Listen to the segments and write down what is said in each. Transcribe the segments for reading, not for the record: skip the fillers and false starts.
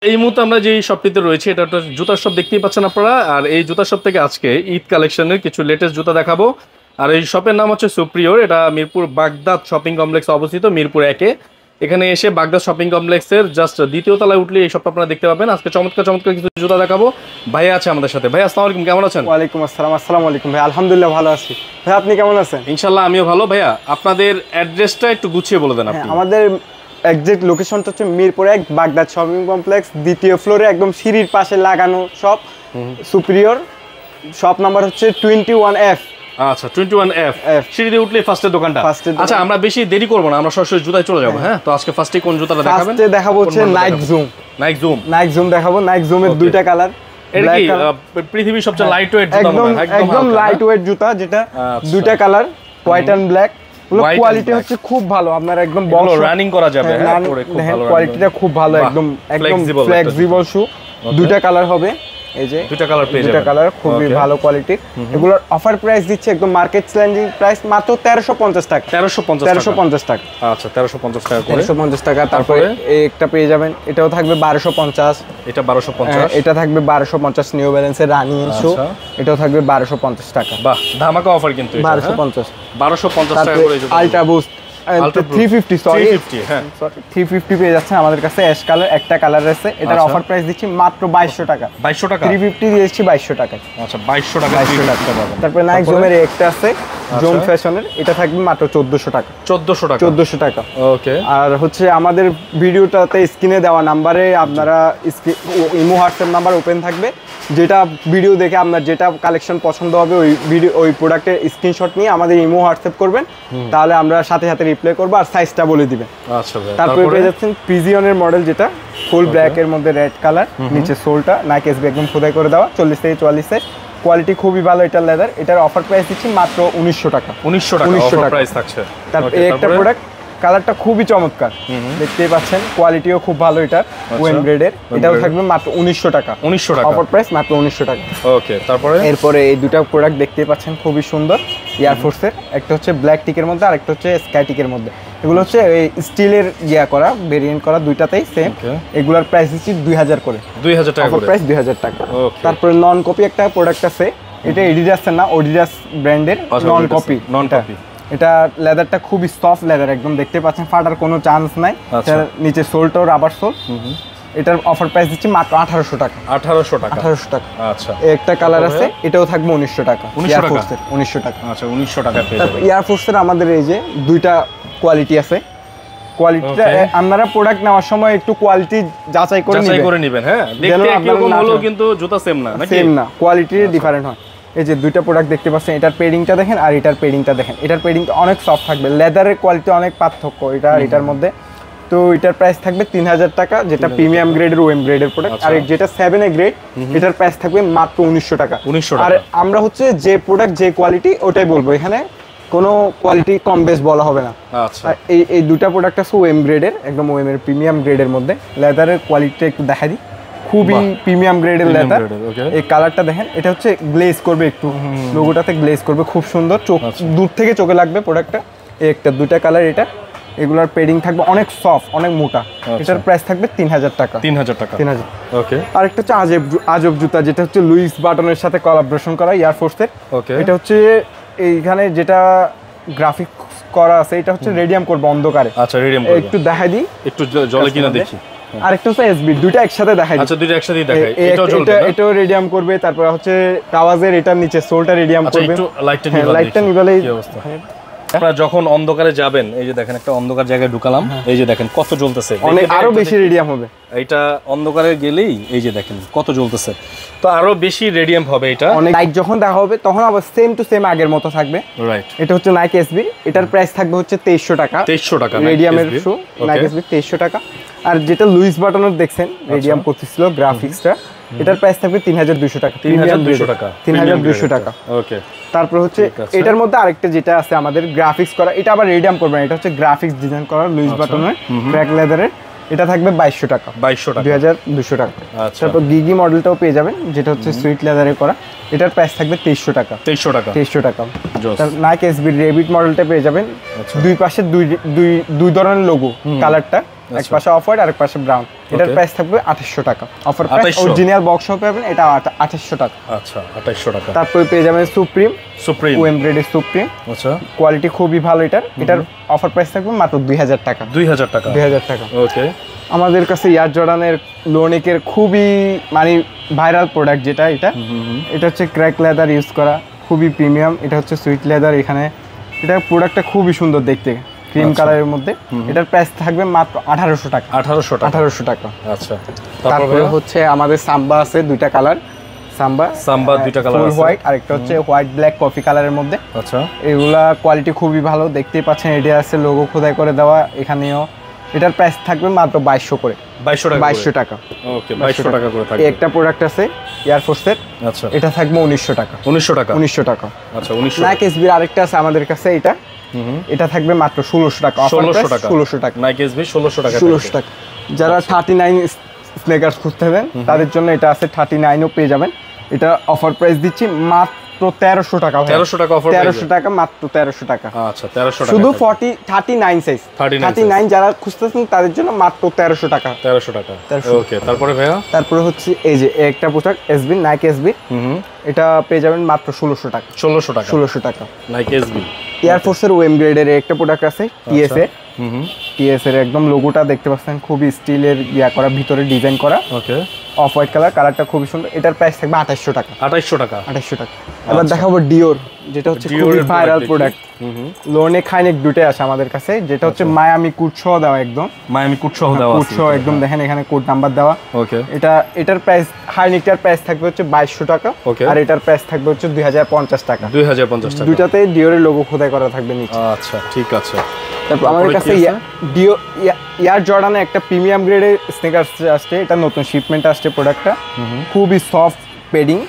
এই মুহূর্তে আমরা যে শপটিতে রয়েছে এটা একটা জুতার শপ দেখতেই পাচ্ছেন আপনারা। আর এই জুতার শপ থেকে আজকে ঈদ কালেকশনের কিছু লেটেস্ট জুতা দেখাবো। আর এই শপের নাম হচ্ছে সুপ্রিয়র। এটা মিরপুর বাগদাদ শপিং কমপ্লেক্স অবস্থিত, মিরপুর 1-এ। এখানে এসে বাগদাদ শপিং কমপ্লেক্সের জাস্ট দ্বিতীয় তলায় উঠলে এই শপটা আপনারা দেখতে পাবেন। আজকে চমৎকার চমৎকার কিছু জুতা দেখাবো। ভাই আছে আমাদের সাথে। ভাই আসসালামু আলাইকুম, কেমন আছেন? ওয়ালাইকুম আসসালাম। আসসালামু আলাইকুম ভাই, আলহামদুলিল্লাহ ভালো আছি। ভাই আপনি কেমন আছেন? ইনশাআল্লাহ আমিও ভালো। ভাইয়া আপনাদের অ্যাড্রেসটা একটু গুছিয়ে বলে দেন আপনি। আমাদের এক্সাক্ট লোকেশনটা হচ্ছে মিরপুর 1 বাগদাদ শপিং কমপ্লেক্স, দ্বিতীয় ফ্লোরে একদম সিঁড়ির পাশে লাগানো শপ সুপ্রিয়র। শপ নাম্বার হচ্ছে 21F। আচ্ছা 21F। সিঁড়ি দিয়ে উঠলে ফার্স্টের দোকানটা। আচ্ছা আমরা বেশি দেরি করব না, আমরা সরাসরি জুতায় চলে যাব। হ্যাঁ, তো আজকে ফার্স্টে কোন জুতাটা দেখাবেন? ফার্স্টে দেখাবো হচ্ছে নাইক জুম। নাইক জুম দেখাবো। নাইক জুমের দুইটা কালার। এটা কি পৃথিবীর সবচেয়ে লাইট ওয়েট জুতা মনে হয়? একদম লাইট ওয়েট জুতা, যেটা দুইটা colour white and black. Quality হচ্ছে খুব ভালো, আপনার একদম বড় রানিং করা যাবে। হ্যাঁ, দেখেন কোয়ালিটিটা খুব ভালো, একদম ফ্লেক্সিবল শু। দুইটা কালার হবে, এই যে দুইটা কালার পেয়ে যাবেন। দুইটা কালার খুবই ভালো কোয়ালিটি। এগুলোর অফার প্রাইস দিচ্ছে একদম মার্কেট চ্যালেঞ্জিং প্রাইস মাত্র 1350 টাকা। 1350 টাকা। আচ্ছা 1350 টাকা করে। 1350 টাকা। তারপরে এই একটা পেয়ে যাবেন, এটাও থাকবে 1250। এটা 1250। এটা থাকবে 1250 নিউ ব্যালেন্সের রানিং শু। এটাও থাকবে 1250 টাকা। বাহ, ধামাকা অফার কিন্তু এটা। 1250 টাকা করে। আলট্রা বুস্ট 350 পেয়ে যাচ্ছে আমাদের কাছে। অ্যাশ কালার একটা কালার আছে, এটার অফার প্রাইস দিচ্ছি মাত্র 2200 টাকা। 2200 টাকা। 350 দিয়েছি 2200 টাকা। আচ্ছা 2200 টাকা। তারপরে নাইক জুমের একটা আছে জোন ফ্যাশনের, এটা থাকবে মাত্র 1400 টাকা। 1400 টাকা। ওকে। আর হচ্ছে আমাদের ভিডিওটাতে স্ক্রিনে দেওয়া নাম্বারে আপনারা ইমো হোয়াটসঅ্যাপ নাম্বার ওপেন থাকবে, যেটা ভিডিও দেখে আপনার যেটা কালেকশন পছন্দ হবে ওই প্রোডাক্টের স্ক্রিনশট নিয়ে আমাদের ইমো হোয়াটসঅ্যাপ করবেন, তাহলে আমরা সাথে সাথে রিপ্লাই করবো আর সাইজটা বলে দিবেন। আচ্ছা ভাই। তারপরে পেয়ে যাচ্ছেন পিজিয়নের মডেল, যেটা ফুল ব্ল্যাক এর মধ্যে রেড কালার, নিচে সোলটা নাইক এসবি একদম খোদাই করে দেওয়া, 40 থেকে 44 সাইজ। কোয়ালিটি খুবই ভালো, এটার লেদার। এটার অফার প্রাইস দিচ্ছি মাত্র 1900 টাকা। 1900 টাকা অফার প্রাইস থাকছে। তারপর এই একটা প্রোডাক্ট, কালারটা খুবই চমৎকার, দেখতেই পাচ্ছেন। কোয়ালিটিও খুব ভালো, এটা ওয়েন গ্রেডের। এটাও থাকবে মাত্র 1900 টাকা। 1900 টাকা অফার প্রাইস, মাত্র 1900 টাকা। ওকে। এরপরে এই দুটো প্রোডাক্ট দেখতেই পাচ্ছেন, খুবই সুন্দর। এয়ারফোর্সের একটা হচ্ছে ব্ল্যাক টিকের মধ্যে, আর একটা হচ্ছে স্কাই টিকের মধ্যে। এগুলো হচ্ছে এই স্টিলের করা ভেরিয়েন্ট করা, দুইটাতেই সেম। এগুলোর প্রাইস দিচ্ছি 2000 করে। 2000 টাকা অফার প্রাইস, 2000 টাকা। তারপরে নন কপি একটা প্রোডাক্ট আছে, এটা এডিডাসের না, অডিডাস ব্র্যান্ডের নন কপি। এটা লেদারটা খুবই সফট লেদার, একদম দেখতে পাচ্ছেন, ফাটার কোনো চান্স নাই। নিচে সোলটাও রাবার সোল। এটার অফার প্রাইস দিচ্ছি মাত্র 1800 টাকা। 1800 টাকা। আচ্ছা একটা কালার আছে, এটাও থাকবে 1900 টাকা। 1900 টাকা। আচ্ছা 1900 টাকা পেয়ে যাবেন। এয়ারফোর্সের আমাদের এই যে দুইটা কোয়ালিটি আছে। কোয়ালিটিটা আপনারা প্রোডাক্ট নেওয়ার সময় একটু কোয়ালিটি যাচাই করে নেবেন। হ্যাঁ, দেখতে একই রকম হলো কিন্তু জুতা সেম না, নাকি? সেম না, কোয়ালিটি ডিফারেন্ট হয়। এই যে দুইটা প্রোডাক্ট দেখতে পাচ্ছেন, এটার পেডিংটা দেখেন আর এটার পেডিংটা দেখেন। এটার পেডিংটা অনেক সফট থাকবে, লেদারের কোয়ালিটি অনেক পার্থক্য এটা আর এটার মধ্যে। তো এটার প্রাইস থাকবে 3000 টাকা, যেটা প্রিমিয়াম গ্রেডের ওএম গ্রেডের প্রোডাক্ট। আর যেটা 7A গ্রেড, এটার প্রাইস থাকবে মাত্র 1900 টাকা। আর আমরা হচ্ছে যে প্রোডাক্ট যে কোয়ালিটি ওটাই বলবো, এখানে কোনো কোয়ালিটি কম বেশ বলা হবে না। আচ্ছা, এই দুটা প্রোডাক্ট আছে ওএম গ্রেডের, একদম ওএম এর প্রিমিয়াম গ্রেডের মধ্যে। লেদারের কোয়ালিটিটা একটু দেখা দিই, খুবই প্রিমিয়াম গ্রেডের লেদার। এই কালারটা দেখেন, এটা হচ্ছে গ্লেজ করবে, একটু লোগোটাতে গ্লেজ করবে, খুব সুন্দর। চোখ দূর থেকে চোখে লাগবে প্রোডাক্টটা। একটা দুইটা কালার, এটা এগুলার পেডিং থাকবে অনেক সফট, অনেক মোটা। এটার প্রাইস থাকবে 3000 টাকা। 3000 টাকা। 3000। ওকে। আর একটা হচ্ছে আজব জুতা, যেটা হচ্ছে লুইস বাটনের সাথে কোলাবোরেশন করা, এয়ারফোর্সের। এটা হচ্ছে এইখানে যেটা গ্রাফিক করা আছে, এটা হচ্ছে রেডিয়াম করবে অন্ধকারে। আচ্ছা, রেডিয়াম করবে। একটু দেখাই দিই, একটু জলে কিনা দেখি। আরেকটা হচ্ছে এসবি, দুইটা একসাথে দেখাই। আচ্ছা, দুইটা একসাথেই দেখাই। এটাও রেডিয়াম করবে। তারপর হচ্ছে কাওয়াজের এটার নিচে সোলটা রেডিয়াম করবে। একটু লাইটটা নিবালেই কি অবস্থা। আপনারা যখন অন্ধকারে যাবেন, এই যে দেখেন একটা অন্ধকার জায়গায় ঢুকালাম, এই যে দেখেন কত জ্বলতেছে, অনেক আরো বেশি রেডিয়াম হবে। এটা অন্ধকারে গেলেই এই যে দেখেন কত জ্বলতেছে, তো আরো বেশি রেডিয়াম হবে। এটা অনেক লাইট যখন দেখা হবে তখন আবার সেম টু সেম আগের মতো থাকবে। রাইট। এটা হচ্ছে নাইক এসবি, এটার প্রাইস থাকবে হচ্ছে 2300 টাকা। 2300 টাকা রেডিয়ামের শু, নাইক এসবি 2300 টাকা। আর যেটা লুইস বাটনের দেখছেন রেডিয়াম করতেছিল গ্রাফিক্সটা, এটার প্রাইস থাকবে 3200 টাকা। 3200 টাকা। 3200 টাকা। ওকে। তারপর হচ্ছে এটার মধ্যে আরেকটা যেটা আছে আমাদের গ্রাফিক্স করা, এটা আবার রেডিয়াম করবে না, এটা হচ্ছে গ্রাফিক্স ডিজাইন করা লুইস বাটনের ব্ল্যাক লেদারের। এটা থাকবে 2200 টাকা। 2200 টাকা। তারপর গিগি মডেলটাও পেয়ে যাবেন, যেটা হচ্ছে সুইট লেদারে করা। এটার প্রাইস থাকবে 2300 টাকা। 2300 টাকা। নাইক এসবি রেবিট মডেলটা পেয়ে যাবেন, দুই পাশে দুই ধরনের লোগো, কালারটা এক পাশে অফ হোয়াইট আর এক পাশে ব্রাউন। এটার প্রাইস থাকবে 2800 টাকা। অফার প্রাইস 2800 অরিজিনাল বক্স সহ পাবেন, এটা 2800 টাকা। আচ্ছা 2800 টাকা। তারপরে পেয়ে যাবেন সুপ্রিম ওএম গ্রেডের সুপ্রিম। আচ্ছা কোয়ালিটি খুবই ভালো এটার অফার প্রাইস থাকবে মাত্র 2000 টাকা। 2000 টাকা। 2000 টাকা। ওকে। আমাদের কাছে এয়ার জর্ডানের লোনিকের খুবই মানে ভাইরাল প্রোডাক্ট যেটা এটা হচ্ছে ক্র্যাক লেদার ইউজ করা, খুবই প্রিমিয়াম। এটা হচ্ছে সুইট লেদার। এখানে এটা প্রোডাক্টটা খুবই সুন্দর দেখতে, ক্রিম কালারের মধ্যে। এটার প্রাইস থাকবে মাত্র 1800 টাকা। 1800 টাকা। আচ্ছা তারপরে হচ্ছে আমাদের সাম্বা আছে দুইটা কালার, সাম্বা দুইটা কালার আছে, হোয়াইট আর একটা হচ্ছে হোয়াইট ব্ল্যাক কফি কালারের মধ্যে। আচ্ছা এগুলা কোয়ালিটি খুবই ভালো, দেখতেই পাচ্ছেন। এটা আছে লোগো খোদাই করে দেওয়া এখানেও। এটার প্রাইস থাকবে মাত্র 2200 করে। 2200 টাকা। ওকে 2200 টাকা করে থাকবে। একটা প্রোডাক্ট আছে এয়ার ফোর্সের। আচ্ছা এটা থাকবে 1900 টাকা। 1900 টাকা। 1900 টাকা। আচ্ছা 1900। নাইকি এসবির আরেকটা আছে আমাদের কাছে, এটা থাকবে মাত্র 1600 টাকা। 1600 টাকা। 1600 টাকা। নাইকি এসবি 1600 টাকা। 1600 টাকা। যারা 39 স্নেকার্স খুঁজতে হবেন তাদের জন্য এটা আছে, 39ও পেয়ে যাবেন। এটা অফার প্রাইস দিচ্ছি মাত্র 1300 টাকা। 1300 টাকা অফার। 1300 টাকা, মাত্র 1300 টাকা। আচ্ছা 1300 টাকা শুধু 39 সাইজ। 39 যারা খুঁজতেছেন তাদের জন্য মাত্র 1300 টাকা। 1300 টাকা। ওকে। তারপরে ভাইয়া তারপরে হচ্ছে এই যে একটা পোশাক এসবি, নাইকি এসবি। এটা পেয়ে যাবেন মাত্র 1600 টাকা। 1600 টাকা। 1600 টাকা। নাইকি এসবি এয়ার ফোর্সের ওএম গ্রেডের একটা প্রোডাক্ট আছে, টিএস এর। টিএস এর একদম লোগোটা দেখতে পাচ্ছেন, খুবই স্টিলের করা, ভিতরে ডিজাইন করা। ওকে। অফ হোয়াইট কালারটা খুবই সুন্দর। এটার প্রাইস থাকবে 2800 টাকা। 2800 টাকা। 2800 টাকা। এবার দেখাবো ডিওর, যেটা হচ্ছে খুবই ভাইরাল প্রোডাক্ট। লোনে খাইনেক দুটোই আছে আমাদের কাছে, যেটা হচ্ছে মায়ামি কোড সহ দেওয়া, একদম মায়ামি কোড সহ দেওয়া কোড সহ একদম। দেখেন এখানে কোড নাম্বার দেওয়া। ওকে। এটার প্রাইস, হাইনিকটার প্রাইস থাকবে হচ্ছে 2200 টাকা। আর এটার প্রাইস থাকবে হচ্ছে 2050 টাকা। 2050 টাকা। দুইটাতে ডিওরের লোগো খোদাই করা থাকবে নিচে। আচ্ছা ঠিক আছে। তারপর আমাদের কাছে এয়ার জর্ডানে একটা প্রিমিয়াম গ্রেডের স্নেকার্স আসছে, এটা নতুন শিপমেন্ট আসছে প্রোডাক্টটা। খুবই সফট পেডিং,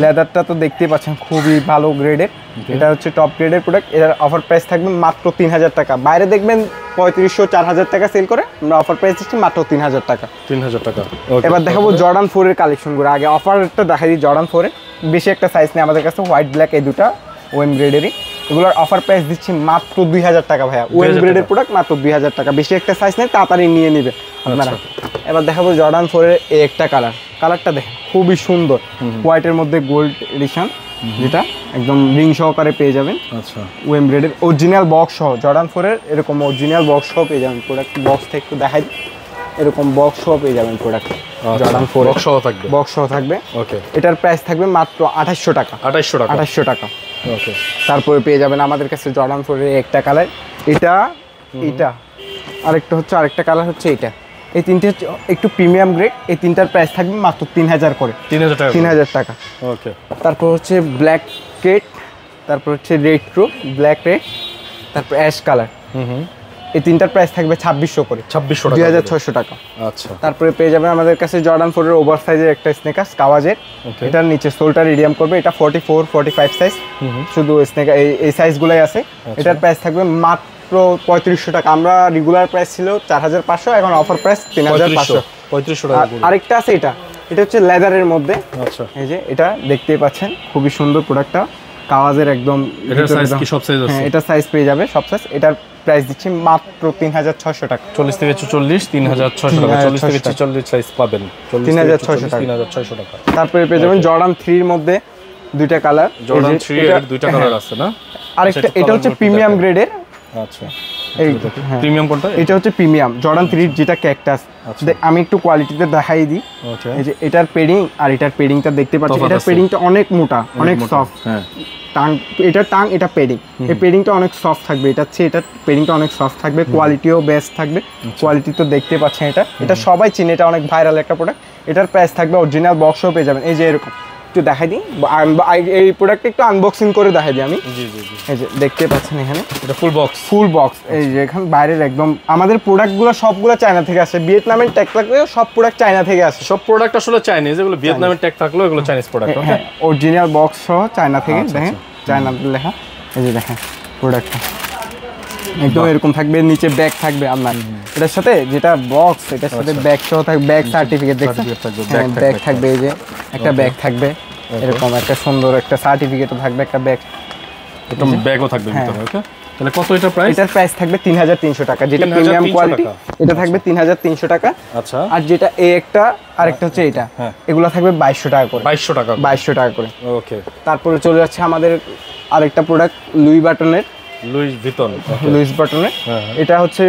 লেদারটা তো দেখতেই পাচ্ছেন খুবই ভালো গ্রেডের। এটা হচ্ছে টপ গ্রেডের প্রোডাক্ট। এটার অফার প্রাইস থাকবে মাত্র 3000 টাকা। বাইরে দেখবেন 3500-4000 টাকা সেল করে, আমরা অফার প্রাইস দিচ্ছি মাত্র 3000 টাকা। 3000 টাকা। এবার দেখাবো জর্ডান 4 এর কালেকশনগুলো। আগে অফারটা দেখাই দিই। জর্ডান 4 এর বেশি একটা সাইজ নেই আমাদের কাছে, হোয়াইট ব্ল্যাক এই দুটা ওএম গ্রেডেরই। এগুলোর অফার প্রাইস দিচ্ছি মাত্র 2000 টাকা ভাইয়া। ওএম গ্রেডের প্রোডাক্ট মাত্র 2000 টাকা। বেশি একটা সাইজ নেই, তাড়াতাড়ি নিয়ে নেবে আপনারা। এবার দেখাবো জর্ডান 4 এর এই একটা কালারটা দেখেন খুবই সুন্দর, হোয়াইটের মধ্যে গোল্ড এডিশন, যেটা একদম রিং সহকারে পেয়ে যাবেন। আচ্ছা ওএম গ্রেডের অরিজিনাল বক্স সহ জর্ডান 4 এর এরকম অরিজিনাল বক্স সহ পেয়ে যাবেন। প্রোডাক্ট বক্সটা একটু দেখাই, এরকম বক্স সহ পেয়ে যাবেন প্রোডাক্ট। জর্ডান 4 বক্স সহ থাকবে। বক্স সহ থাকবে। ওকে। এটার প্রাইস থাকবে মাত্র 2800 টাকা। 2800 টাকা। 2800 টাকা। ওকে। তারপরে পেয়ে যাবেন আমাদের কাছে জর্ডান 4 এর একটা কালার, এটা আরেকটা কালার হচ্ছে এটা। এই তিনটে হচ্ছে একটু প্রিমিয়াম গ্রেড। এই তিনটার প্রাইস থাকবে মাত্র 3000 করে। 3000 টাকা। ওকে। তারপর হচ্ছে ব্ল্যাক রেড, তারপর হচ্ছে রেট্রো ব্ল্যাক রেড, তারপর অ্যাশ কালার। এই তিনটার প্রাইস থাকবে 2600 করে। 2600 টাকা। 2600 টাকা। আচ্ছা। তারপরে পেয়ে যাবেন আমাদের কাছে জর্ডান 4 এর ওভার সাইজের একটা স্নেকার্স কাওয়াজের। এটার নিচে সোলটা রিডিয়াম করবে। এটা 44-45 সাইজ, শুধু স্নেকার এই সাইজগুলোই আছে। এটার প্রাইস থাকবে মাত্র 3500 টাকা। আমরা রেগুলার প্রাইস ছিল 4500, এখন অফার প্রাইস 3500। 3500 টাকা। আরেকটা আছে এটা হচ্ছে লেদারের মধ্যে। আচ্ছা। এই যে এটা দেখতেই পাচ্ছেন খুবই সুন্দর প্রোডাক্টটা, কাওয়াজের একদম। এটার সাইজ কি সব সাইজ আছে? হ্যাঁ, এটা সাইজ পেয়ে যাবে সব সাইজ। এটার প্রাইস দিচ্ছি মাত্র 3600 টাকা। 40 থেকে 44 3600 টাকা। 40 থেকে 46 সাইজ পাবেন 3600 টাকা। 3600 টাকা। তারপরে পেয়ে যাবেন জর্ডান 3 এর মধ্যে দুইটা কালার। জর্ডান 3 এর দুইটা কালার আছে না? আরেকটা এটা হচ্ছে প্রিমিয়াম গ্রেডের। আচ্ছা। এই প্রিমিয়াম কোনটা? এটা হচ্ছে প্রিমিয়াম জর্ডান 3 যেটা ক্যাকটাস। আমি একটু কোয়ালিটিতে দেখাই দিই। ওকে। এই যে এটার পেডিং আর এটার পেডিংটা দেখতে পাচ্ছেন। এটার পেডিংটা অনেক মোটা, অনেক সফট। হ্যাঁ। টাং এটা পেডিং। এই পেডিংটা অনেক সফট থাকবে। এটার পেডিংটা অনেক সফট থাকবে, কোয়ালিটিও বেস্ট থাকবে। কোয়ালিটি তো দেখতে পাচ্ছেন। এটা সবাই চিনে, এটা অনেক ভাইরাল একটা প্রোডাক্ট। এটার প্রাইস থাকবে অরিজিনাল বক্সও পেয়ে যাবেন। এই যে এরকম একটু দেখাই দিই, এই প্রোডাক্টটা একটু আনবক্সিং করে দেখাই দিই আমি। জি। এই যে দেখতে পাচ্ছেন এখানে এটা ফুল বক্স। এই যে এখানে বাইরের একদম আমাদের প্রোডাক্টগুলো সবগুলো চায়না থেকে আসে। ভিয়েতনামের ট্যাগ থাকলেও সব প্রোডাক্ট চায়না থেকে আসে। সব প্রোডাক্ট আসলে চাইনিজ, এগুলো ভিয়েতনামের ট্যাগ থাকলেও এগুলো চাইনিজ প্রোডাক্ট। ওকে। অরিজিনাল বক্স সহ চায়না থেকে। দেখেন চায়না লেখা। এই যে দেখেন প্রোডাক্টটা একদম এরকম থাকবে, নিচে ব্যাগ থাকবে আপনার। এটার সাথে যেটা বক্স, এটার সাথে ব্যাগ সহ থাকবে, ব্যাগ সার্টিফিকেট দেখছেন, ব্যাগ থাকবে। এই যে একটা ব্যাগ থাকবে, এরকম একটা সুন্দর একটা সার্টিফিকেটও থাকবে, একটা ব্যাগ, একদম ব্যাগও থাকবে ভিতরে। ওকে। তাহলে কত এটা প্রাইস? এটার প্রাইস থাকবে 3300 টাকা, যেটা প্রিমিয়াম কোয়ালিটি এটা থাকবে 3300 টাকা। আচ্ছা, আর যেটা এই একটা আরেকটা হচ্ছে এটা, এগুলো থাকবে 2200 টাকা করে। 2200 টাকা, 2200 টাকা করে। ওকে। তারপরে চলে যাচ্ছে আমাদের আরেকটা প্রোডাক্ট লুই বাটনের, লুইস ভিতন, লুইস বাটনের। এটা হচ্ছে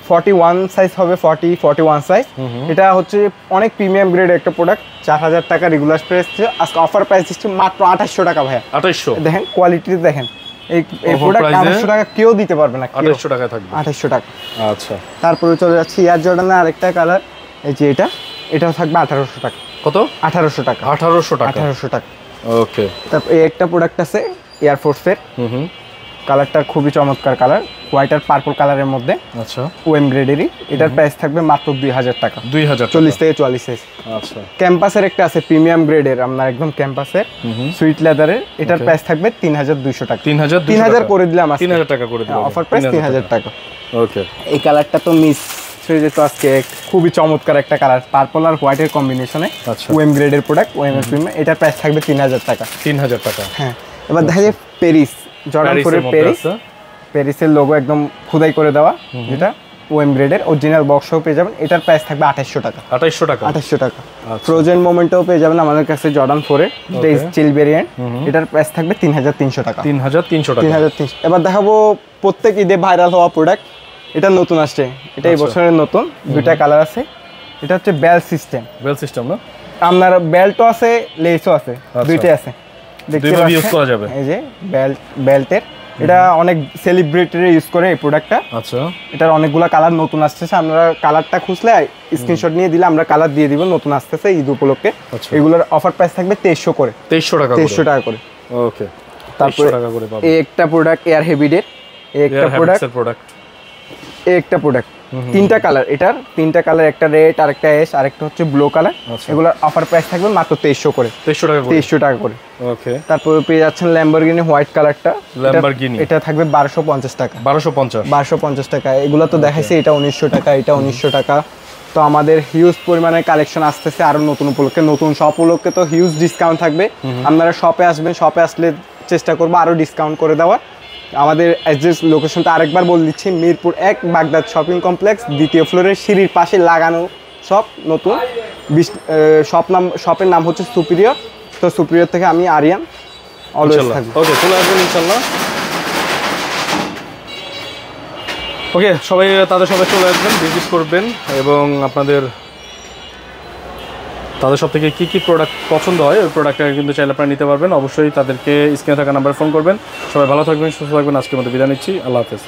41 সাইজ হবে, 41 সাইজ। এটা হচ্ছে অনেক প্রিমিয়াম গ্রেড একটা প্রোডাক্ট, 4000 টাকা রেগুলার প্রাইস। আজকে অফার প্রাইস দিচ্ছে মাত্র 2800 টাকা ভাইয়া। 2800 দেখেন কোয়ালিটি দেখেন, এই প্রোডাক্ট 2800 টাকা কেউ দিতে পারবে না, 2800 টাকা থাকবে, 2800 টাকা। আচ্ছা, তারপরে চলে যাচ্ছে এয়ার জর্ডানের আরেকটা কালার, এই যে এটাও থাকবে 1800 টাকা। কত? 1800 টাকা, 1800 টাকা, 1800 টাকা। ওকে। তারপর এই একটা প্রোডাক্ট আছে এয়ার ফোর্সের, কালারটা খুবই চমৎকার কালার, হোয়াইট আর পার্পল কালারের মধ্যে। আচ্ছা, ওএম গ্রেডেরই। এটার প্রাইস থাকবে মাত্র 2000 টাকা, 2000, 40 থেকে 44 সাইজ। আচ্ছা, ক্যাম্পাসের একটা আছে প্রিমিয়াম গ্রেডের, আপনার একদম ক্যাম্পাসের সুইট লেদারের। এটার প্রাইস থাকবে 3200 টাকা। 3000 করে দিলাম, 3000 টাকা করে দিলাম, অফার প্রাইস 3000 টাকা। ওকে। এই কালারটা তো মিস হয়ে যেত আজকে, খুবই চমৎকার একটা কালার, পার্পল আর হোয়াইটের কম্বিনেশনে। ওএম গ্রেডের প্রোডাক্ট, ওএম এর প্রিমিয়াম। এটার প্রাইস থাকবে 3000 টাকা, 3000 টাকা। হ্যাঁ, এবার দেখা যায় প্যারিস জর্ডান 4 এর প্যারিসের লোগো একদম খোদাই করে দেওয়া, যেটা ওএম গ্রেডের অরিজিনাল বক্সও পেয়ে যাবেন। এটার প্রাইস থাকবে 2800 টাকা, 2800 টাকা, 2800 টাকা। ফ্রোজেন মোমেন্টও পেয়ে যাবেন আমাদের কাছে জর্ডান 4 এর, এটা স্টিল ভেরিয়েন্ট। এটার প্রাইস থাকবে 3300 টাকা, 3300 টাকা, 3300। এবার দেখাবো প্রত্যেক ঈদে ভাইরাল হওয়া প্রোডাক্ট, এটা নতুন আসছে, এটা এই বছরের নতুন, দুইটা কালার আছে। এটা হচ্ছে বেল সিস্টেম, না? আপনার বেল্টও আছে, লেসও আছে, দুইটাই আছে, দুইভাবে ইউজ করা যাবে। এই যে বেল্টের, এটা অনেক সেলিব্রিটিরা ইউজ করে এই প্রোডাক্টটা। আচ্ছা, এটার অনেকগুলো কালার নতুন আসতেছে, আমরা কালারটা খুঁজলে স্ক্রিনশট নিয়ে দিলে আমরা কালার দিয়ে দিব, নতুন আসতেছে ঈদ উপলক্ষে। এগুলোর অফার প্রাইস থাকবে 2300 করে, 2300 টাকা, 2300 টাকা করে। ওকে। তারপরে এই একটা প্রোডাক্ট এয়ার হেভিডের, এই একটা প্রোডাক্ট, এই একটা প্রোডাক্ট, তিনটা কালার, এটার তিনটা কালার, একটা রেড আর একটা অ্যাশ আর একটা হচ্ছে ব্লু কালার। এগুলোর অফার প্রাইস থাকবে মাত্র 2300 করে, 2300 টাকা, 2300 টাকা করে। ওকে। তারপরে পেয়ে যাচ্ছেন ল্যাম্বরগিনি হোয়াইট কালারটা, এটা থাকবে 1250 টাকা, 1250 টাকা। এগুলো তো দেখাইছে, এটা 1900 টাকা, এটা 1900 টাকা। তো আমাদের হিউজ পরিমাণে কালেকশন আসতেছে আরো নতুন উপলক্ষে, নতুন শপ উপলক্ষে তো হিউজ ডিসকাউন্ট থাকবে। আপনারা শপে আসবেন, শপে আসলে চেষ্টা করবো আরো ডিসকাউন্ট করে দেওয়ার। আমাদের অ্যাড্রেস লোকেশনটা আরেকবার বলে দিচ্ছি, মিরপুর 1 বাগদাদ শপিং কমপ্লেক্স, দ্বিতীয় ফ্লোরের সিঁড়ির পাশে লাগানো শপ, নতুন শপের নাম হচ্ছে সুপিরিয়র। তো সুপিরিয়র থেকে আমি আরিয়ান অলওয়েজ থাকবো। ওকে, চলে আসবেন ইনশাআল্লাহ। ওকে, সবাই চলে আসবেন, ভিজিট করবেন এবং তাদের সব থেকে কী প্রোডাক্ট পছন্দ হয় ওই প্রোডাক্টটা কিন্তু চাইলে আপনারা নিতে পারবেন। অবশ্যই তাদেরকে স্ক্রিনে থাকা নাম্বার ফোন করবেন। সবাই ভালো থাকবেন, সুস্থ থাকবেন। আজকের মতো বিদায় নিচ্ছি, আল্লাহ হাফেজ।